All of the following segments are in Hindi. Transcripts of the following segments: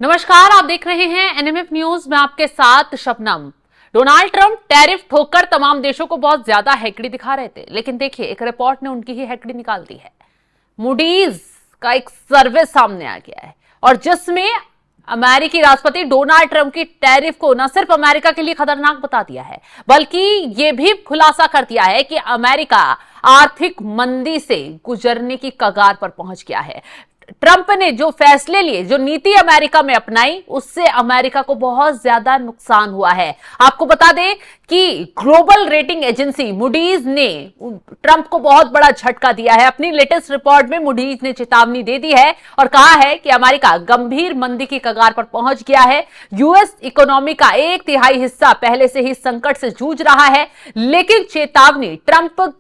नमस्कार, आप देख रहे हैं एनएमएफ न्यूज में आपके साथ शबनम। डोनाल्ड ट्रंप टैरिफ ठोककर तमाम देशों को बहुत ज्यादा हैकड़ी दिखा रहे थे, लेकिन देखिए एक रिपोर्ट ने उनकी ही हैकड़ी निकाल दी है। मूडीज का एक सर्वे सामने आ गया है और जिसमें अमेरिकी राष्ट्रपति डोनाल्ड ट्रंप की टैरिफ को न सिर्फ अमेरिका के लिए खतरनाक बता दिया है, बल्कि यह भी खुलासा कर दिया है कि अमेरिका आर्थिक मंदी से गुजरने की कगार पर पहुंच गया है। ट्रंप ने जो फैसले लिए, जो नीति अमेरिका में अपनाई, उससे अमेरिका को बहुत ज्यादा नुकसान हुआ है। आपको बता दें कि ग्लोबल रेटिंग एजेंसी मूडीज ने ट्रंप को बहुत बड़ा झटका दिया है। अपनी लेटेस्ट रिपोर्ट में मूडीज ने चेतावनी दे दी है और कहा है कि अमेरिका गंभीर मंदी की कगार पर पहुंच गया है। यूएस इकोनॉमी का 1/3 हिस्सा पहले से ही संकट से जूझ रहा है, लेकिन चेतावनी ट्रंप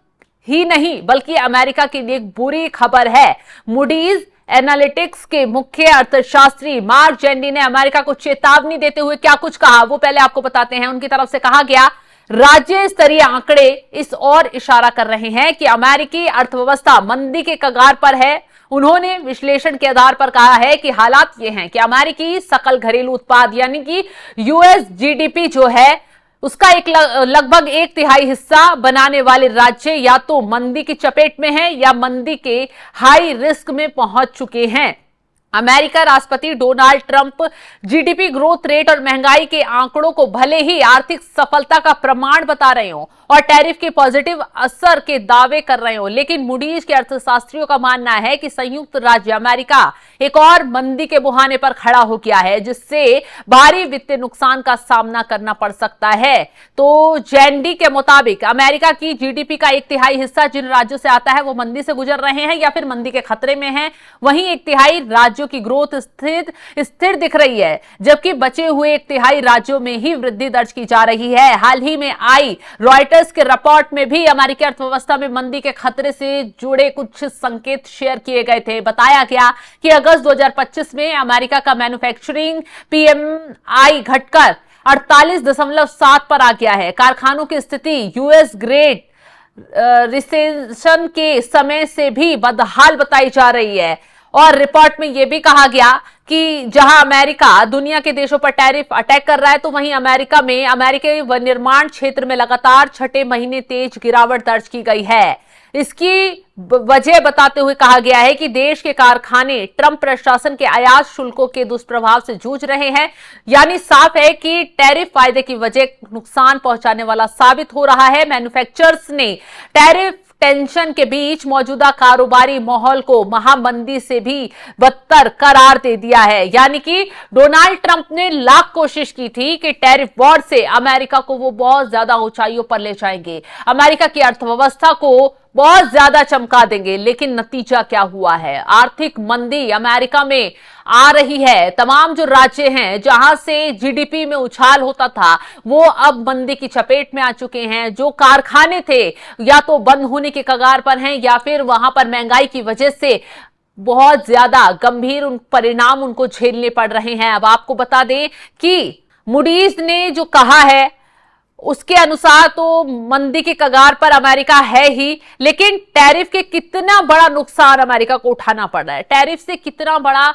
ही नहीं बल्कि अमेरिका के लिए एक बुरी खबर है। मूडीज एनालिटिक्स के मुख्य अर्थशास्त्री मार्क जेंडी ने अमेरिका को चेतावनी देते हुए क्या कुछ कहा, वो पहले आपको बताते हैं। उनकी तरफ से कहा गया, राज्य स्तरीय आंकड़े इस ओर इशारा कर रहे हैं कि अमेरिकी अर्थव्यवस्था मंदी के कगार पर है। उन्होंने विश्लेषण के आधार पर कहा है कि हालात ये हैं कि अमेरिकी सकल घरेलू उत्पाद यानी कि यूएस जीडीपी जो है उसका लगभग 1/3 हिस्सा बनाने वाले राज्य या तो मंदी की चपेट में हैं या मंदी के हाई रिस्क में पहुंच चुके हैं। अमेरिका राष्ट्रपति Donald Trump GDP growth rate और महंगाई के आंकड़ों को भले ही आर्थिक सफलता का प्रमाण बता रहे हो और टैरिफ के पॉजिटिव असर के दावे कर रहे हो, लेकिन मूडीज के अर्थशास्त्रियों का मानना है कि संयुक्त राज्य अमेरिका एक और मंदी के बुहाने पर खड़ा हो गया है, जिससे भारी वित्तीय नुकसान का सामना करना पड़ सकता है। तो जेंडी के मुताबिक अमेरिका की जीडीपी का 1/3 हिस्सा जिन राज्यों से आता है वो मंदी से गुजर रहे हैं या फिर मंदी के खतरे में हैं। वहीं 1/3 राज्यों की ग्रोथ स्थिर दिख रही है, जबकि बचे हुए 1/3 राज्यों में ही वृद्धि दर्ज की जा रही है। हाल ही में आई रॉयटर्स के रिपोर्ट में भी अमेरिकी अर्थव्यवस्था में मंदी के खतरे से जुड़े कुछ संकेत शेयर किए गए थे। बताया गया कि अगस्त 2025 में अमेरिका का मैन्युफैक्चरिंग पीएमआई घटकर 48.7 पर आ गया है। कारखानों की स्थिति यूएस ग्रेट रिसेशन के समय से भी बदहाल बताई जा रही है और रिपोर्ट में यह भी कहा गया कि जहां अमेरिका दुनिया के देशों पर टैरिफ अटैक कर रहा है, तो वहीं अमेरिका में अमेरिकी विनिर्माण क्षेत्र में लगातार छठे महीने तेज गिरावट दर्ज की गई है। इसकी वजह बताते हुए कहा गया है कि देश के कारखाने ट्रंप प्रशासन के आयात शुल्कों के दुष्प्रभाव से जूझ रहे हैं। यानी साफ है कि टैरिफ फायदे की वजह नुकसान पहुंचाने वाला साबित हो रहा है। मैन्युफैक्चरर्स ने टैरिफ टेंशन के बीच मौजूदा कारोबारी माहौल को महामंदी से भी बदतर करार दे दिया है। यानी कि डोनाल्ड ट्रंप ने लाख कोशिश की थी कि टैरिफ वॉर से अमेरिका को वो बहुत ज्यादा ऊंचाइयों पर ले जाएंगे, अमेरिका की अर्थव्यवस्था को बहुत ज्यादा चमका देंगे, लेकिन नतीजा क्या हुआ है? आर्थिक मंदी अमेरिका में आ रही है। तमाम जो राज्य हैं जहां से जीडीपी में उछाल होता था वो अब मंदी की चपेट में आ चुके हैं। जो कारखाने थे या तो बंद होने के कगार पर हैं या फिर वहां पर महंगाई की वजह से बहुत ज्यादा गंभीर परिणाम उनको झेलने पड़ रहे हैं। अब आपको बता दें कि मूडीज ने जो कहा है उसके अनुसार तो मंदी के कगार पर अमेरिका है ही, लेकिन टैरिफ के कितना बड़ा नुकसान अमेरिका को उठाना पड़ रहा है, टैरिफ से कितना बड़ा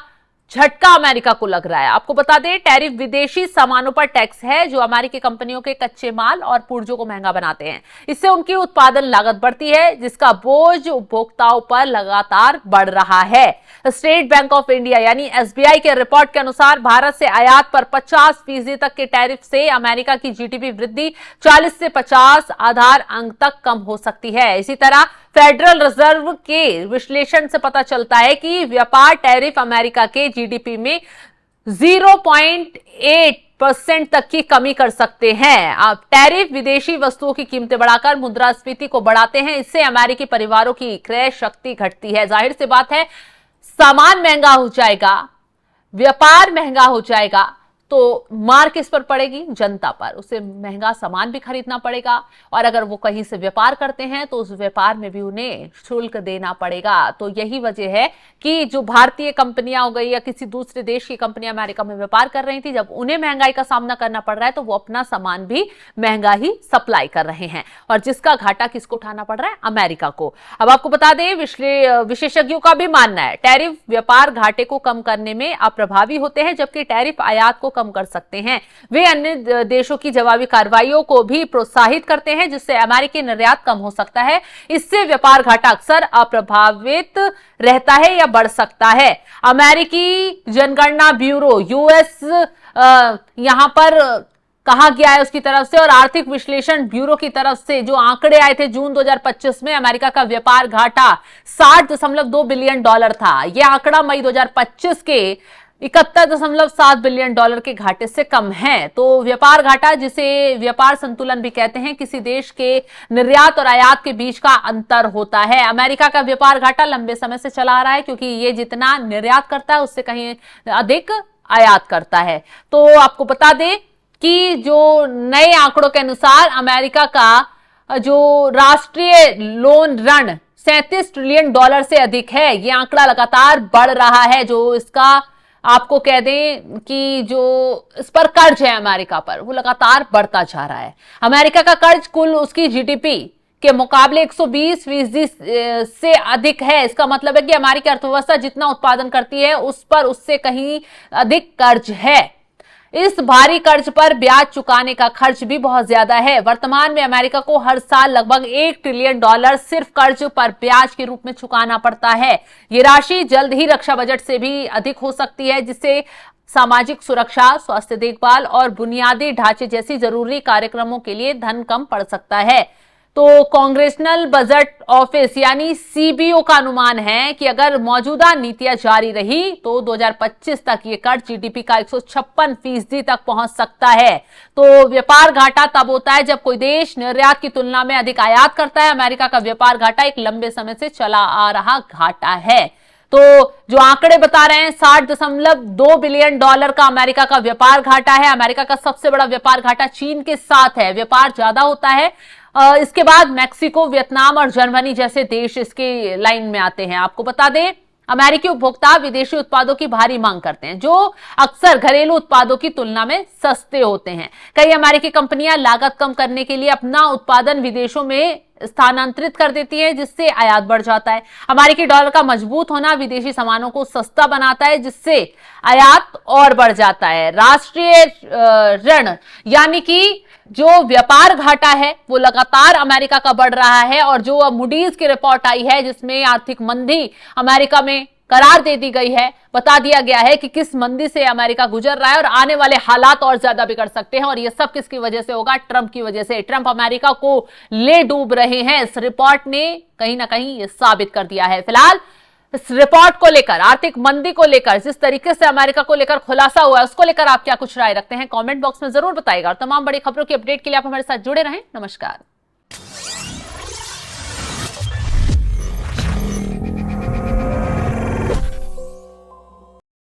झटका अमेरिका को लग रहा है। आपको बता दें, टैरिफ विदेशी सामानों पर टैक्स है जो अमेरिकी कंपनियों के कच्चे माल और पुर्जों को महंगा बनाते हैं। इससे उनकी उत्पादन लागत बढ़ती है, जिसका बोझ उपभोक्ताओं पर लगातार बढ़ रहा है। स्टेट बैंक ऑफ इंडिया यानी एसबीआई के रिपोर्ट के अनुसार भारत से आयात पर 50% तक के टैरिफ से अमेरिका की जीडीपी वृद्धि 40 से 50 आधार अंक तक कम हो सकती है। इसी तरह फेडरल रिजर्व के विश्लेषण से पता चलता है कि व्यापार टैरिफ अमेरिका के जीडीपी में 0.8% तक की कमी कर सकते हैं। अब टैरिफ विदेशी वस्तुओं की कीमतें बढ़ाकर मुद्रास्फीति को बढ़ाते हैं। इससे अमेरिकी परिवारों की क्रय शक्ति घटती है। जाहिर सी बात है, सामान महंगा हो जाएगा, व्यापार महंगा हो जाएगा, तो मार किस पर पड़ेगी? जनता पर। उसे महंगा सामान भी खरीदना पड़ेगा और अगर वो कहीं से व्यापार करते हैं तो उस व्यापार में भी उन्हें शुल्क देना पड़ेगा। तो यही वजह है कि जो भारतीय कंपनियां हो गई या किसी दूसरे देश की कंपनियां अमेरिका में व्यापार कर रही थी, जब उन्हें महंगाई का सामना करना पड़ रहा है तो वो अपना सामान भी महंगा ही सप्लाई कर रहे हैं और जिसका घाटा किसको उठाना पड़ रहा है? अमेरिका को। अब आपको बता दें, विशेषज्ञों का भी मानना है टैरिफ व्यापार घाटे को कम करने में अप्रभावी होते हैं, जबकि टैरिफ आयात को कम कर सकते हैं। वे अन्य देशों की जवाबी कार्रवाइयों को भी प्रोत्साहित करते हैं, जिससे अमेरिकी निर्यात कम हो सकता है। इससे व्यापार घाटा अक्सर अप्रभावित रहता है या बढ़ सकता है। अमेरिकी जनगणना ब्यूरो यूएस यहां पर कहा गया है उसकी तरफ से और आर्थिक विश्लेषण ब्यूरो की तरफ से जो आंकड़े आए थे जून 2025 में, अमेरिका का व्यापार घाटा 60.2 बिलियन डॉलर था। यह आंकड़ा मई 2025 के 71.7 बिलियन डॉलर के घाटे से कम है। तो व्यापार घाटा, जिसे व्यापार संतुलन भी कहते हैं, किसी देश के निर्यात और आयात के बीच का अंतर होता है। अमेरिका का व्यापार घाटा लंबे समय से चला आ रहा है क्योंकि ये जितना निर्यात करता है उससे कहीं अधिक आयात करता है। तो आपको बता दें कि जो नए आंकड़ों के अनुसार अमेरिका का जो राष्ट्रीय लोन ऋण 37 ट्रिलियन डॉलर से अधिक है। यह आंकड़ा लगातार बढ़ रहा है। जो इसका आपको कह दें कि जो इस पर कर्ज है अमेरिका पर, वो लगातार बढ़ता जा रहा है। अमेरिका का कर्ज कुल उसकी जीडीपी के मुकाबले 120% से अधिक है। इसका मतलब है कि अमेरिकी अर्थव्यवस्था जितना उत्पादन करती है उस पर उससे कहीं अधिक कर्ज है। इस भारी कर्ज पर ब्याज चुकाने का खर्च भी बहुत ज्यादा है। वर्तमान में अमेरिका को हर साल लगभग 1 ट्रिलियन डॉलर सिर्फ कर्ज पर ब्याज के रूप में चुकाना पड़ता है। ये राशि जल्द ही रक्षा बजट से भी अधिक हो सकती है, जिससे सामाजिक सुरक्षा, स्वास्थ्य देखभाल और बुनियादी ढांचे जैसी जरूरी कार्यक्रमों के लिए धन कम पड़ सकता है। तो कांग्रेशनल बजट ऑफिस यानी सीबीओ का अनुमान है कि अगर मौजूदा नीतियां जारी रही तो 2025 तक ये कर्ज जीडीपी का 156% तक पहुंच सकता है। तो व्यापार घाटा तब होता है जब कोई देश निर्यात की तुलना में अधिक आयात करता है। अमेरिका का व्यापार घाटा एक लंबे समय से चला आ रहा घाटा है। तो जो आंकड़े बता रहे हैं, 60.2 बिलियन डॉलर का अमेरिका का व्यापार घाटा है। अमेरिका का सबसे बड़ा व्यापार घाटा चीन के साथ है। व्यापार ज्यादा होता है। इसके बाद मैक्सिको, वियतनाम और जर्मनी जैसे देश इसके लाइन में आते हैं। आपको बता दें, अमेरिकी उपभोक्ता विदेशी उत्पादों की भारी मांग करते हैं, जो अक्सर घरेलू उत्पादों की तुलना में सस्ते होते हैं। कई अमेरिकी कंपनियां लागत कम करने के लिए अपना उत्पादन विदेशों में स्थानांतरित कर देती है, जिससे आयात बढ़ जाता है। अमेरिकी डॉलर का मजबूत होना विदेशी सामानों को सस्ता बनाता है, जिससे आयात और बढ़ जाता है। राष्ट्रीय ऋण यानी कि जो व्यापार घाटा है वो लगातार अमेरिका का बढ़ रहा है और जो मूडीज की रिपोर्ट आई है जिसमें आर्थिक मंदी अमेरिका में करार दे दी गई है, बता दिया गया है कि किस मंदी से अमेरिका गुजर रहा है और आने वाले हालात और ज्यादा बिगड़ सकते हैं। और ये सब किसकी वजह से होगा? ट्रंप की वजह से। ट्रंप अमेरिका को ले डूब रहे हैं। इस रिपोर्ट ने कहीं ना कहीं ये साबित कर दिया है। फिलहाल इस रिपोर्ट को लेकर, आर्थिक मंदी को लेकर, जिस तरीके से अमेरिका को लेकर खुलासा हुआ है, उसको लेकर आप क्या कुछ राय रखते हैं? कमेंट बॉक्स में जरूर बताइएगा और तमाम बड़ी खबरों की अपडेट के लिए आप हमारे साथ जुड़े रहें। नमस्कार।